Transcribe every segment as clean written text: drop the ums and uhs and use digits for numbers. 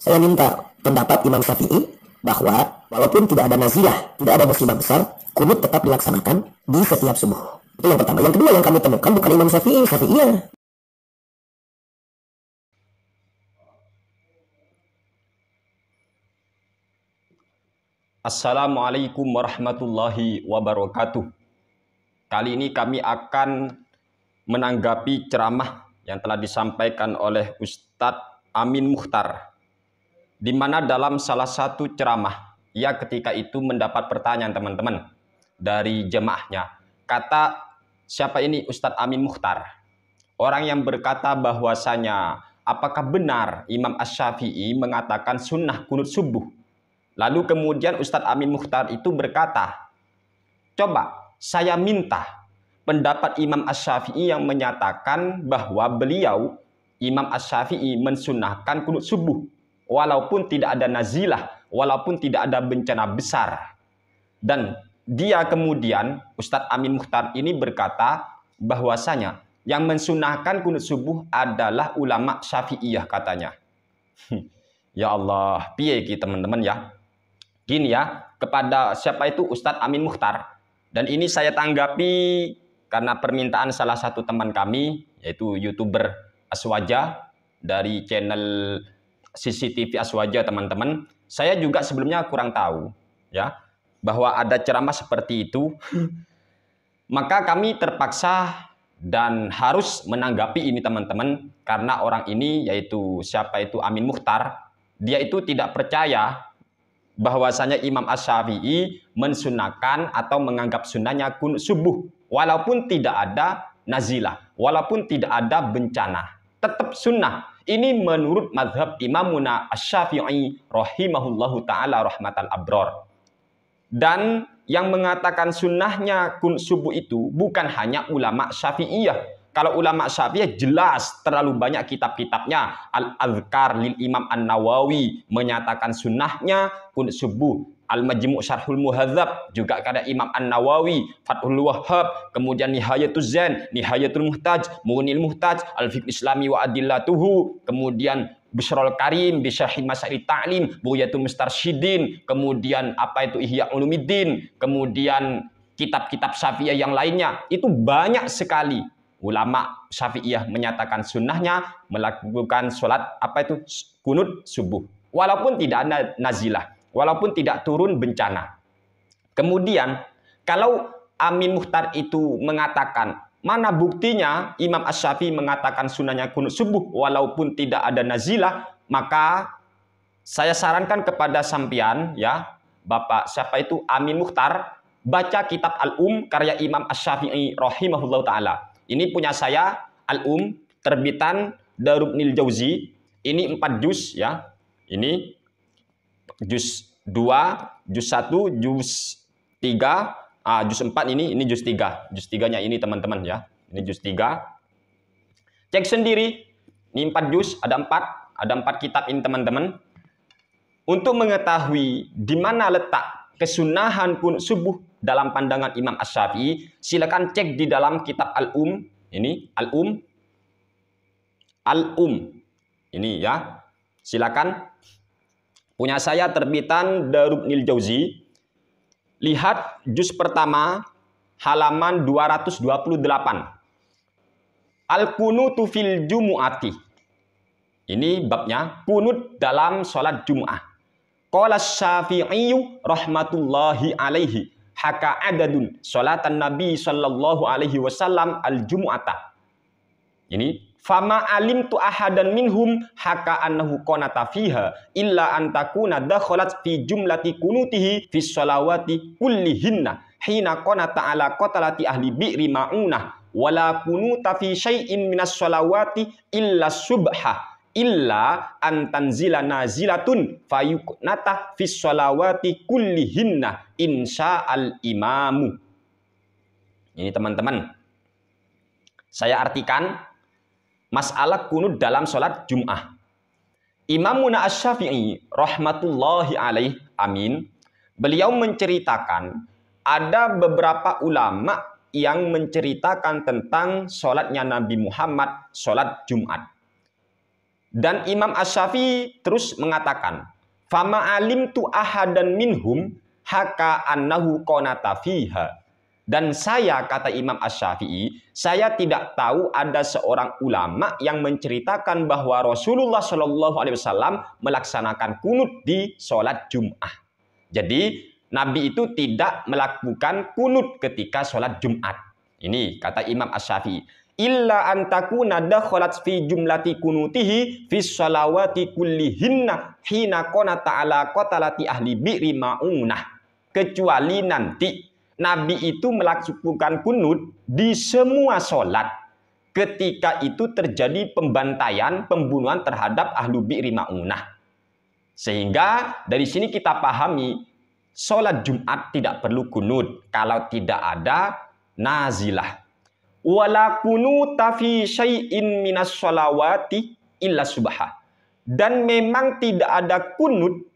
Saya minta pendapat Imam Syafi'i bahwa walaupun tidak ada nazilah, tidak ada musibah besar, kunut tetap dilaksanakan di setiap subuh. Itu yang pertama. Yang kedua yang kami temukan bukan Imam Syafi'i, Syafi'iyah. Assalamualaikum warahmatullahi wabarakatuh. Kali ini kami akan menanggapi ceramah yang telah disampaikan oleh Ustadz Amin Mukhtar, di mana dalam salah satu ceramah, ia ketika itu mendapat pertanyaan teman-teman dari jemaahnya. Kata, siapa ini Ustadz Amin Mukhtar? Orang yang berkata bahwasanya, apakah benar Imam Asy-Syafi'i mengatakan sunnah kunut subuh? Lalu kemudian Ustadz Amin Mukhtar itu berkata, coba saya minta pendapat Imam Asy-Syafi'i yang menyatakan bahwa beliau, Imam Asy-Syafi'i, mensunnahkan kunut subuh walaupun tidak ada nazilah, walaupun tidak ada bencana besar. Dan dia kemudian, Ustadz Amin Mukhtar ini berkata bahwasanya yang mensunnahkan kunut subuh adalah ulama Syafi'iyah katanya. Ya Allah, piye ki teman-teman ya. Gini ya, kepada siapa itu Ustadz Amin Mukhtar. Dan ini saya tanggapi karena permintaan salah satu teman kami, yaitu YouTuber Aswaja dari channel CCTV Aswaja teman-teman. Saya juga sebelumnya kurang tahu ya bahwa ada ceramah seperti itu. Maka kami terpaksa dan harus menanggapi ini teman-teman, karena orang ini yaitu siapa itu Amin Mukhtar, dia itu tidak percaya bahwasanya Imam Asy-Syafi'i mensunahkan atau menganggap sunnahnya kunut subuh walaupun tidak ada nazilah, walaupun tidak ada bencana, tetap sunnah. Ini menurut mazhab Imamuna Asy-Syafi'i rahimahullahu ta'ala rahmatal abror. Dan yang mengatakan sunnahnya kunut subuh itu bukan hanya ulama Syafi'iyah. Kalau ulama Syafi'iyah jelas terlalu banyak kitab-kitabnya. Al-Adhkar lil Imam An-Nawawi menyatakan sunnahnya kunut subuh. Al-Majmu' Syarhul Muhadzab juga ada Imam An-Nawawi, Fathul Wahhab, kemudian Nihayatul Zain, Nihayatul Muhtaj, Mughnil Muhtaj, Al-Fiqh Islami wa Adillatuhu, kemudian Bishrul Karim, Bisyarhi Masail Ta'lim, Bughyatul Mustarsyidin, kemudian apa itu Ihya Ulumuddin, kemudian kitab-kitab Syafi'iyah yang lainnya. Itu banyak sekali ulama Syafi'iyah menyatakan sunnahnya melakukan sholat apa itu kunut subuh walaupun tidak ada nazilah, walaupun tidak turun bencana. Kemudian kalau Amin Mukhtar itu mengatakan, mana buktinya Imam Asy-Syafi'i mengatakan sunnahnya kunut subuh walaupun tidak ada nazilah, maka saya sarankan kepada sampean ya, Bapak siapa itu Amin Mukhtar, baca kitab Al-Um karya Imam Asy-Syafi'i rahimahullahu taala. Ini punya saya, Al-Um, terbitan Darubnil Jauzi. Ini 4 juz ya. Ini juz 2, juz 1, juz 3, juz 4 ini juz 3. Juz 3-nya ini teman-teman ya. Ini juz 3. Cek sendiri. Ini 4 juz, ada 4 kitab ini teman-teman. Untuk mengetahui di mana letak kesunahan kunut subuh dalam pandangan Imam Asy-Syafi'i, silakan cek di dalam kitab Al-Um. Ini Al-Um. Al-Um. Ini ya. Silakan. Punya saya terbitan Darubnil Jauzi. Lihat juz pertama halaman 228. Al-Kunutu fil Jumu'ati. Ini babnya kunut dalam sholat Jum'ah. Qala Syafi'i rahmatullahi alaihi haka adadun sholatan Nabi sallallahu alaihi wasallam al-jumu'ata. Ini fama alimtu ahadan minhum haka annahu qanata fiha illa an takuna dakhalat fi jumlati kunutihi fi sholawati kullihinna hina qanata ala qatalati ahli bi'ri ma'unah wala kunuta fi syai'in minas sholawati illa subha illa antanzila nazilatun fayuqnata fis sholawati kullihinna insya'al imamu. Ini teman-teman, saya artikan masalah kunut dalam sholat Jum'ah. Imamuna Asy-Syafi'i rahmatullahi alaih, amin, beliau menceritakan ada beberapa ulama yang menceritakan tentang sholatnya Nabi Muhammad, sholat Jumat. Dan Imam Asy-Syafi'i terus mengatakan, "Fama alimtu ahadan minhum haka annahu qanata fiha." Dan saya, kata Imam Asy-Syafi'i, saya tidak tahu ada seorang ulama yang menceritakan bahwa Rasulullah Shallallahu Alaihi Wasallam melaksanakan kunut di sholat Jum'ah. Jadi Nabi itu tidak melakukan kunut ketika sholat Jumat. Ini kata Imam Asy-Syafi'i. Illa antakuna dakhalat fi jumlati kunutihi fi sholawati kullihinna hina qanata ala qatalati ahli bi'ri ma'unah. Kecuali nanti Nabi itu melakukan kunut di semua sholat ketika itu terjadi pembantaian, pembunuhan terhadap ahlu bi'ri ma'unah. Sehingga dari sini kita pahami sholat Jumat tidak perlu kunut kalau tidak ada nazilah. Wala kunuta fi syai'in minas sholawati illa subha. Dan memang tidak ada kunut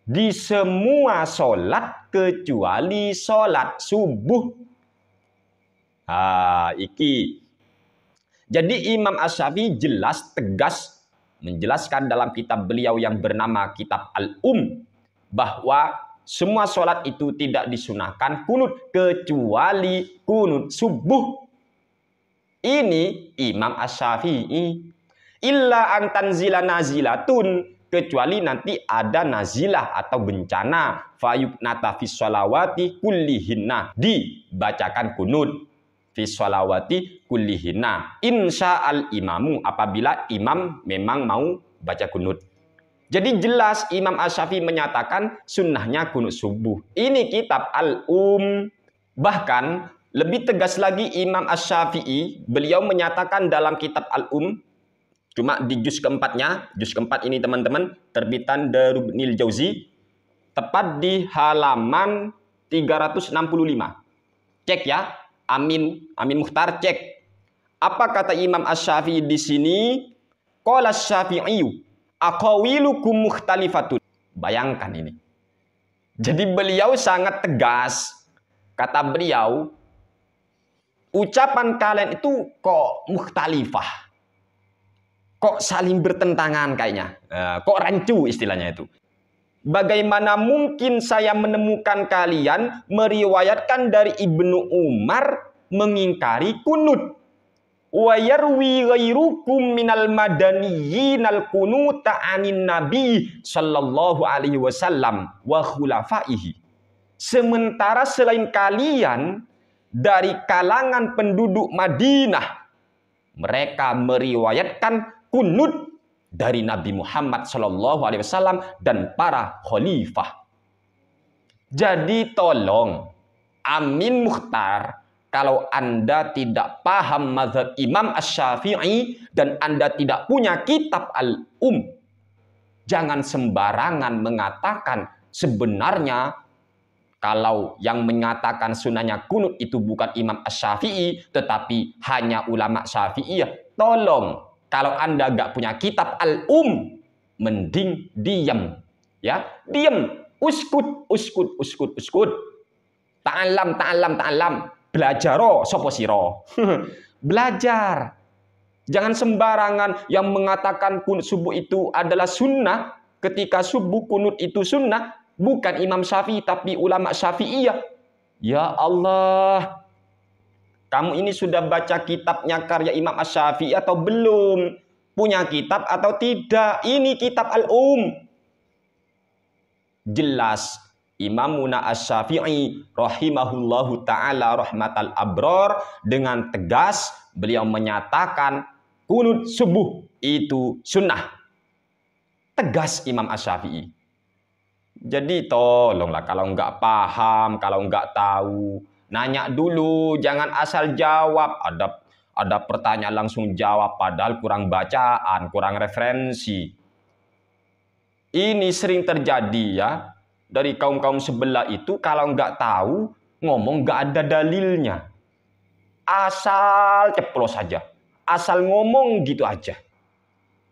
di semua sholat kecuali sholat subuh. Iki. Jadi Imam Asy-Syafi'i jelas tegas menjelaskan dalam kitab beliau yang bernama Kitab bahwa semua sholat itu tidak disunahkan kunut kecuali kunut subuh. Ini Imam Asy-Syafi'i. Illa antanzila nazilatun, kecuali nanti ada nazilah atau bencana, fayuknata fis sholawati kullihinna, dibacakan kunut fis sholawati kullihinna insya'al imamu, apabila imam memang mau baca kunut. Jadi jelas Imam Asy-Syafi'i menyatakan sunnahnya kunut subuh. Ini kitab Bahkan lebih tegas lagi Imam Asy-Syafi'i, beliau menyatakan dalam kitab cuma di juz keempatnya, juz keempat ini teman-teman, terbitan Darubnil Jauzi, tepat di halaman 365. Cek ya, Amin Mukhtar, cek. Apa kata Imam Asy-Syafi'i di sini? Qala Asy-Syafi'i, aqawilukum mukhtalifatun. Bayangkan ini. Jadi beliau sangat tegas. Kata beliau, ucapan kalian itu kok mukhtalifah. Kok saling bertentangan kayaknya. Kok rancu istilahnya itu. Bagaimana mungkin saya menemukan kalian meriwayatkan dari Ibnu Umar mengingkari kunut. Wa yarwi ghairukum minal madaniyyin al kunuta anin nabi sallallahu alaihi wasallam wa khulafaihi. Sementara selain kalian dari kalangan penduduk Madinah, mereka meriwayatkan kunut dari Nabi Muhammad Shallallahu Alaihi Wasallam dan para khalifah. Jadi tolong Amin Mukhtar, kalau Anda tidak paham mazhab Imam Asy-Syafi'i dan Anda tidak punya kitab jangan sembarangan mengatakan sebenarnya kalau yang menyatakan sunnahnya kunut itu bukan Imam Asy-Syafi'i tetapi hanya ulama Syafi'iyah. Tolong, kalau Anda nggak punya kitab mending diam. Ya, diam. Uskut. Ta'alam. Belajar sopo siro. Belajar. Jangan sembarangan yang mengatakan kunut subuh itu adalah sunnah. Ketika subuh kunut itu sunnah. Bukan Imam Syafi'i tapi ulama Syafi'iyah. Ya Allah. Kamu ini sudah baca kitabnya karya Imam Asy-Syafi'i atau belum? Punya kitab atau tidak? Ini kitab Jelas Imamuna Asy-Syafi'i rahimahullahu ta'ala rahmatal abrar dengan tegas beliau menyatakan kunut subuh itu sunnah. Tegas Imam Asy-Syafi'i. Jadi tolonglah kalau nggak paham, kalau nggak tahu, nanya dulu, jangan asal jawab. Ada pertanyaan langsung jawab, padahal kurang bacaan, kurang referensi. Ini sering terjadi ya, dari kaum-kaum sebelah itu kalau nggak tahu, ngomong nggak ada dalilnya. Asal ceplos saja, asal ngomong gitu aja.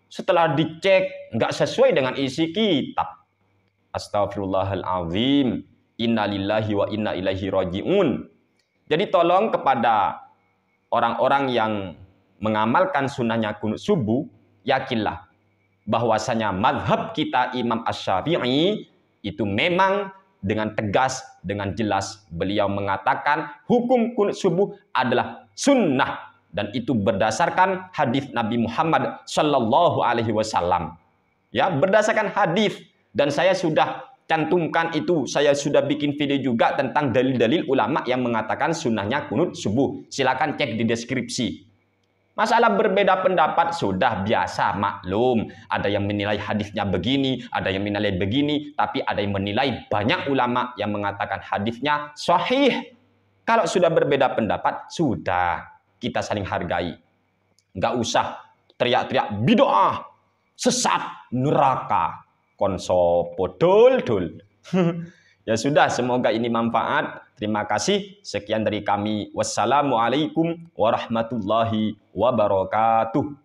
Setelah dicek, nggak sesuai dengan isi kitab. Astaghfirullahaladzim. Innalillahi wa inna ilaihi raji'un. Jadi tolong kepada orang-orang yang mengamalkan sunnahnya kunut subuh, yakinlah bahwasanya mazhab kita Imam Asy-Syafi'i itu memang dengan tegas, dengan jelas beliau mengatakan hukum kunut subuh adalah sunnah dan itu berdasarkan hadis Nabi Muhammad Shallallahu Alaihi Wasallam. Ya, berdasarkan hadis dan saya sudah cantumkan itu, saya sudah bikin video juga tentang dalil-dalil ulama yang mengatakan sunnahnya kunut subuh. Silakan cek di deskripsi. Masalah berbeda pendapat sudah biasa, maklum. Ada yang menilai hadisnya begini, ada yang menilai begini, tapi ada yang menilai banyak ulama yang mengatakan hadisnya sahih. Kalau sudah berbeda pendapat, sudah kita saling hargai. Nggak usah teriak-teriak bid'ah, sesat, neraka, konso podol-dol. Ya sudah, semoga ini manfaat. Terima kasih. Sekian dari kami. Wassalamualaikum warahmatullahi wabarakatuh.